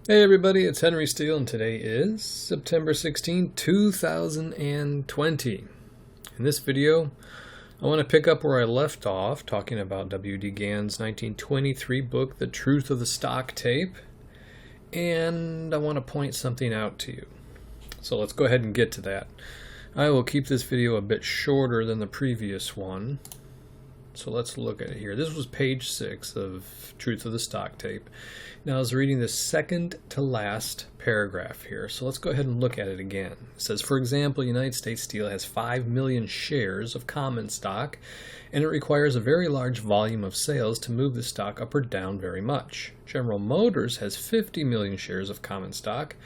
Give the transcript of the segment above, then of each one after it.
Hey everybody, it's hwsteele and today is September 16, 2020. In this video, I want to pick up where I left off talking about W.D. Gann's 1923 book, The Truth of the Stock Tape, and I want to point something out to you. So let's go ahead and get to that. I will keep this video a bit shorter than the previous one. So let's look at it here. This was page 6 of Truth of the Stock Tape. Now I was reading the second to last paragraph here. So let's go ahead and look at it again. It says, for example, United States Steel has 5 million shares of common stock, and it requires a very large volume of sales to move the stock up or down very much. General Motors has 50 million shares of common stock,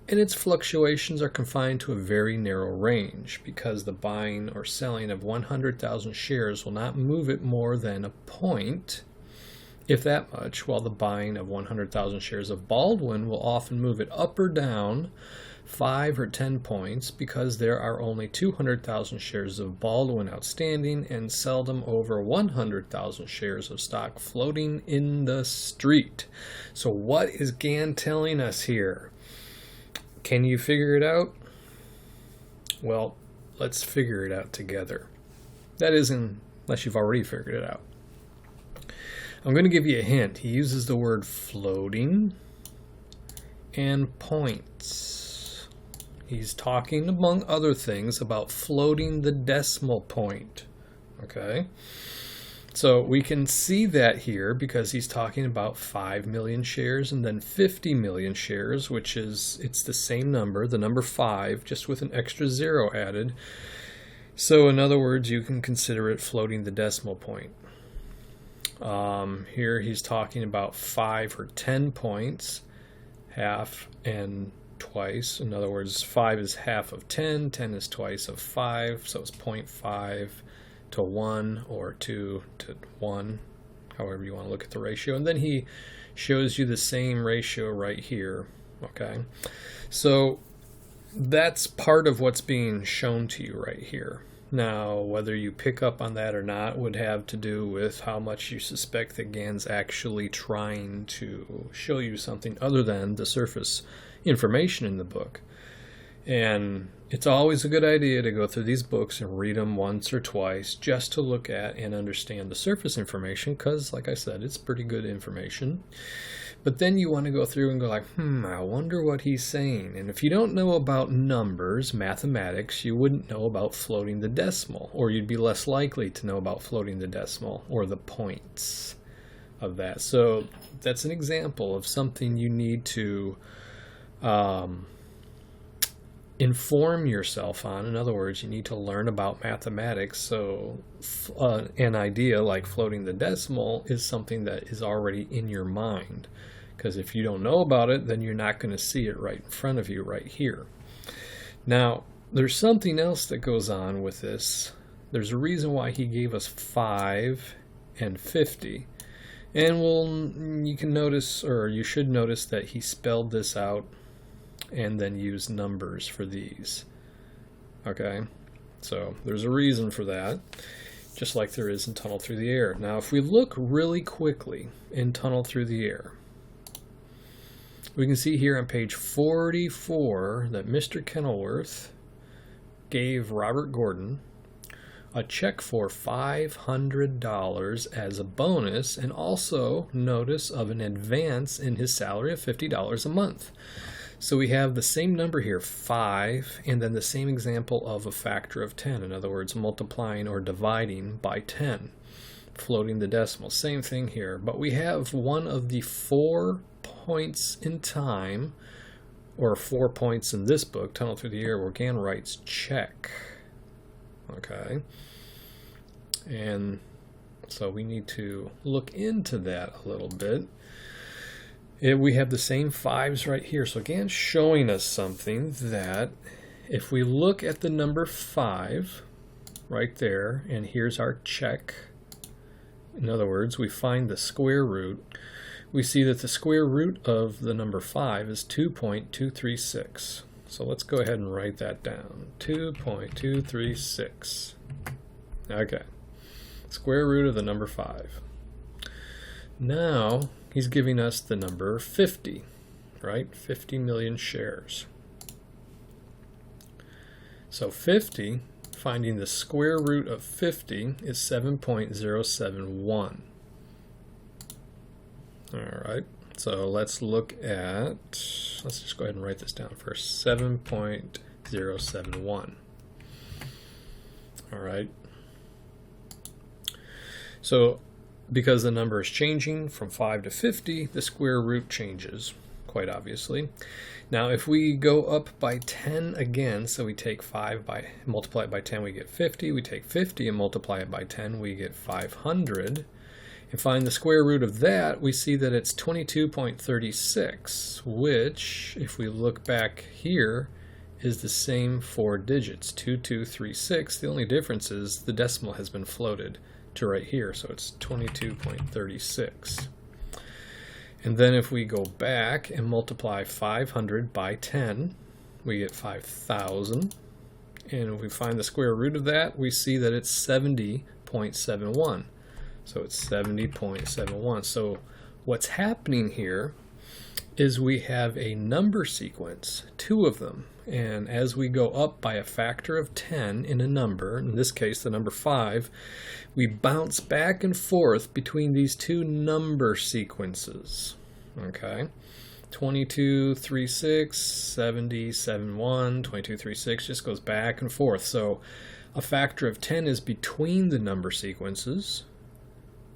and its fluctuations are confined to a very narrow range because the buying or selling of 100,000 shares will not move it more than a point, if that much, while the buying of 100,000 shares of Baldwin will often move it up or down 5 or 10 points because there are only 200,000 shares of Baldwin outstanding and seldom over 100,000 shares of stock floating in the street. So what is Gann telling us here? Can you figure it out? Well, let's figure it out together. That is, unless you've already figured it out. I'm going to give you a hint. He uses the word floating and points. He's talking, among other things, about floating the decimal point. Okay? So we can see that here because he's talking about 5 million shares and then 50 million shares, which is, it's the same number, the number 5, just with an extra 0 added. So in other words, you can consider it floating the decimal point. Here he's talking about 5 or 10 points, half and twice. In other words, 5 is half of 10, 10 is twice of 5, so it's 0.5 to 1 or 2 to 1, however you want to look at the ratio. And then he shows you the same ratio right here. Okay, so that's part of what's being shown to you right here. Now, whether you pick up on that or not would have to do with how much you suspect that Gann's actually trying to show you something other than the surface information in the book. And it's always a good idea to go through these books and read them once or twice just to look at and understand the surface information because, like I said, it's pretty good information. But then you want to go through and go like, I wonder what he's saying. And if you don't know about numbers, mathematics, you wouldn't know about floating the decimal, or you'd be less likely to know about floating the decimal or the points of that. So that's an example of something you need to inform yourself on. In other words, you need to learn about mathematics. So an idea like floating the decimal is something that is already in your mind, because if you don't know about it, then you're not going to see it right in front of you right here. Now, there's something else that goes on with this. There's a reason why he gave us 5 and 50. And you can notice, or you should notice, that he spelled this out and then use numbers for these. Okay, so there's a reason for that, just like there is in Tunnel Through the Air. Now, if we look really quickly in Tunnel Through the Air, we can see here on page 44 that Mr. Kenilworth gave Robert Gordon a check for $500 as a bonus, and also notice of an advance in his salary of $50 a month. So we have the same number here, 5, and then the same example of a factor of 10. In other words, multiplying or dividing by 10, floating the decimal. Same thing here, but we have one of the 4 points in time, or 4 points in this book, Tunnel Through the Air, where Gann writes check. Okay, and so we need to look into that a little bit. We have the same 5s right here. So Gann's showing us something that if we look at the number 5 right there, and here's our check. In other words, we find the square root. We see that the square root of the number 5 is 2.236. So let's go ahead and write that down. 2.236. Okay. Square root of the number 5. Now, he's giving us the number 50. right? 50 million shares. So 50, finding the square root of 50 is 7.071. All right, so let's just go ahead and write this down first, 7.071. All right. So because the number is changing from 5 to 50, the square root changes, quite obviously. Now if we go up by 10 again, so we take 5 by, multiply it by 10, we get 50. We take 50 and multiply it by 10, we get 500. And find the square root of that, we see that it's 22.36, which, if we look back here, is the same 4 digits, 2236. The only difference is the decimal has been floated to right here, so it's 22.36. And then if we go back and multiply 500 by 10, we get 5,000. And if we find the square root of that, we see that it's 70.71. So it's 70.71. So what's happening here is we have a number sequence, 2 of them. And as we go up by a factor of 10 in a number, in this case the number 5, we bounce back and forth between these 2 number sequences. Okay? 2236, 70, 71, 2236 just goes back and forth. So a factor of 10 is between the number sequences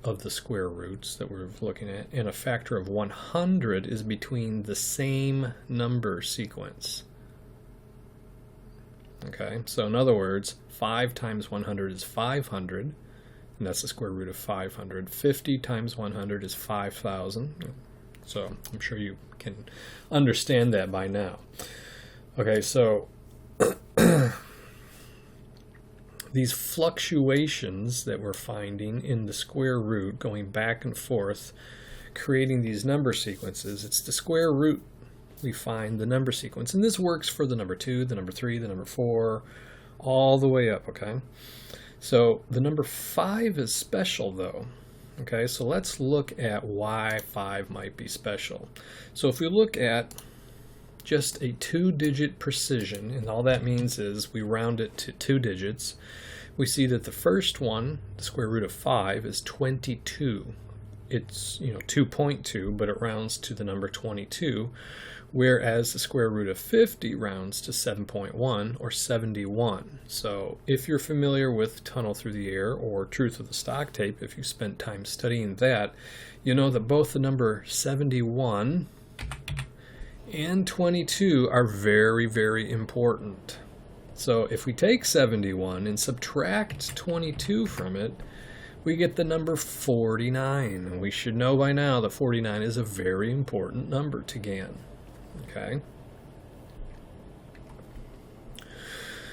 of the square roots that we're looking at, and a factor of 100 is between the same number sequence. Okay, so in other words, 5 times 100 is 500, and that's the square root of 500. 50 times 100 is 5,000. So I'm sure you can understand that by now. Okay, so these fluctuations that we're finding in the square root, going back and forth, creating these number sequences, it's the square root we find the number sequence. And this works for the number 2, the number 3, the number 4, all the way up, okay? So the number 5 is special though. Okay, so let's look at why 5 might be special. So if we look at just a 2-digit precision, and all that means is we round it to 2 digits, we see that the first one, the square root of 5, is 22. It's 2.2, but it rounds to the number 22, whereas the square root of 50 rounds to 7.1 or 71. So if you're familiar with tunnel through the air or truth of the stock tape, if you spent time studying that, you know that both the number 71 and 22 are very, very important. So if we take 71 and subtract 22 from it, we get the number 49. And we should know by now that 49 is a very important number to Gann. Okay.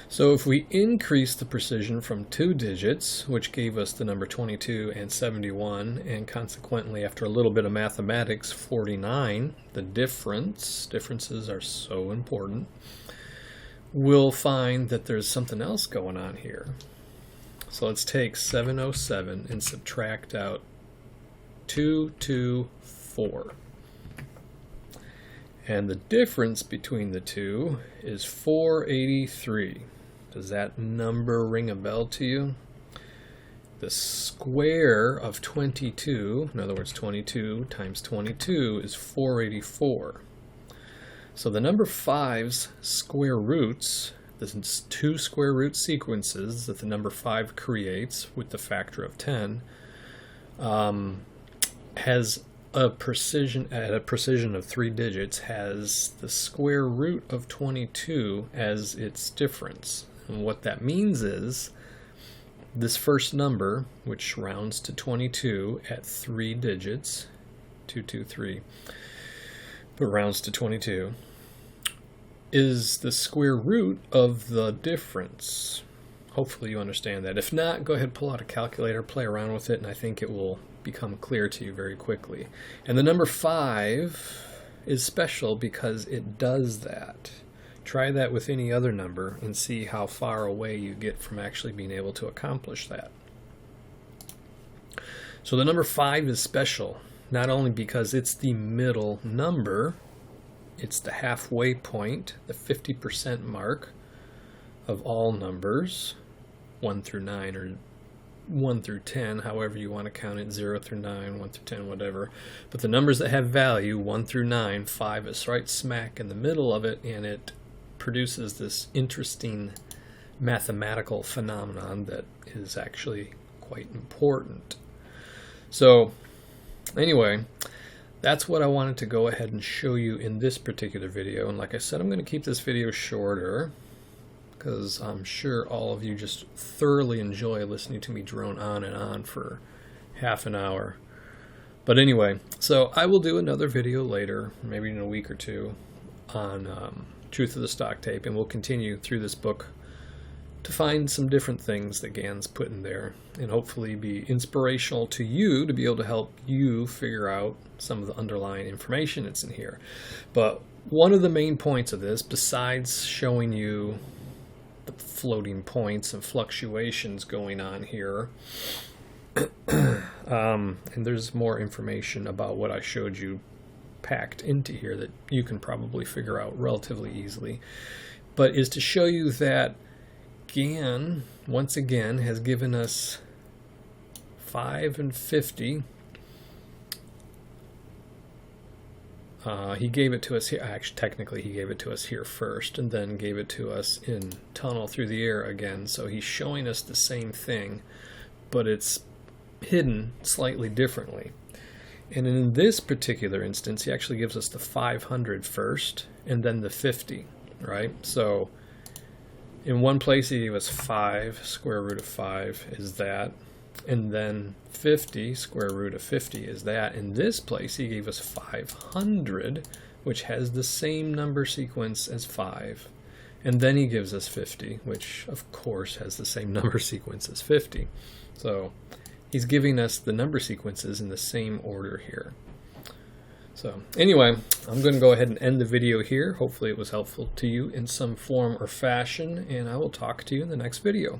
So if we increase the precision from 2 digits, which gave us the number 22 and 71, and consequently, after a little bit of mathematics, 49, the differences are so important, we'll find that there's something else going on here. So let's take 707 and subtract out 224. And the difference between the two is 483. Does that number ring a bell to you? The square of 22, in other words 22 times 22, is 484. So the number 5's square roots, the 2 square root sequences that the number 5 creates with the factor of 10, has a precision of 3 digits, has the square root of 22 as its difference. And what that means is this first number, which rounds to 22 at 3 digits, 223, but rounds to 22, is the square root of the difference. Hopefully you understand that. If not, go ahead, pull out a calculator, play around with it, and I think it will become clear to you very quickly. And the number 5 is special because it does that. Try that with any other number and see how far away you get from actually being able to accomplish that. So the number 5 is special, not only because it's the middle number, It's the halfway point, the 50% mark of all numbers, 1 through 9 or 1 through 10, however you want to count it, 0 through 9, 1 through 10, whatever. But the numbers that have value, 1 through 9, 5 is right smack in the middle of it, and it produces this interesting mathematical phenomenon that is actually quite important. So anyway, that's what I wanted to go ahead and show you in this particular video. And like I said, I'm going to keep this video shorter because I'm sure all of you just thoroughly enjoy listening to me drone on and on for half an hour. But anyway, so I will do another video later, maybe in a week or two, on Truth of the Stock Tape, and we'll continue through this book to find some different things that Gann's put in there, and hopefully be inspirational to you to be able to help you figure out some of the underlying information that's in here. But one of the main points of this, besides showing you the floating points and fluctuations going on here, and there's more information about what I showed you packed into here that you can probably figure out relatively easily, but is to show you that Gann, once again, has given us 5 and 50. He gave it to us here. Actually, technically, he gave it to us here first, and then gave it to us in tunnel through the air again. So he's showing us the same thing, but it's hidden slightly differently. And in this particular instance, he actually gives us the 500 first, and then the 50, right? So in one place he gave us 5, square root of 5 is that, and then 50, square root of 50 is that. In this place he gave us 500, which has the same number sequence as 5. And then he gives us 50, which of course has the same number sequence as 50. So he's giving us the number sequences in the same order here. So anyway, I'm going to go ahead and end the video here. Hopefully it was helpful to you in some form or fashion, and I will talk to you in the next video.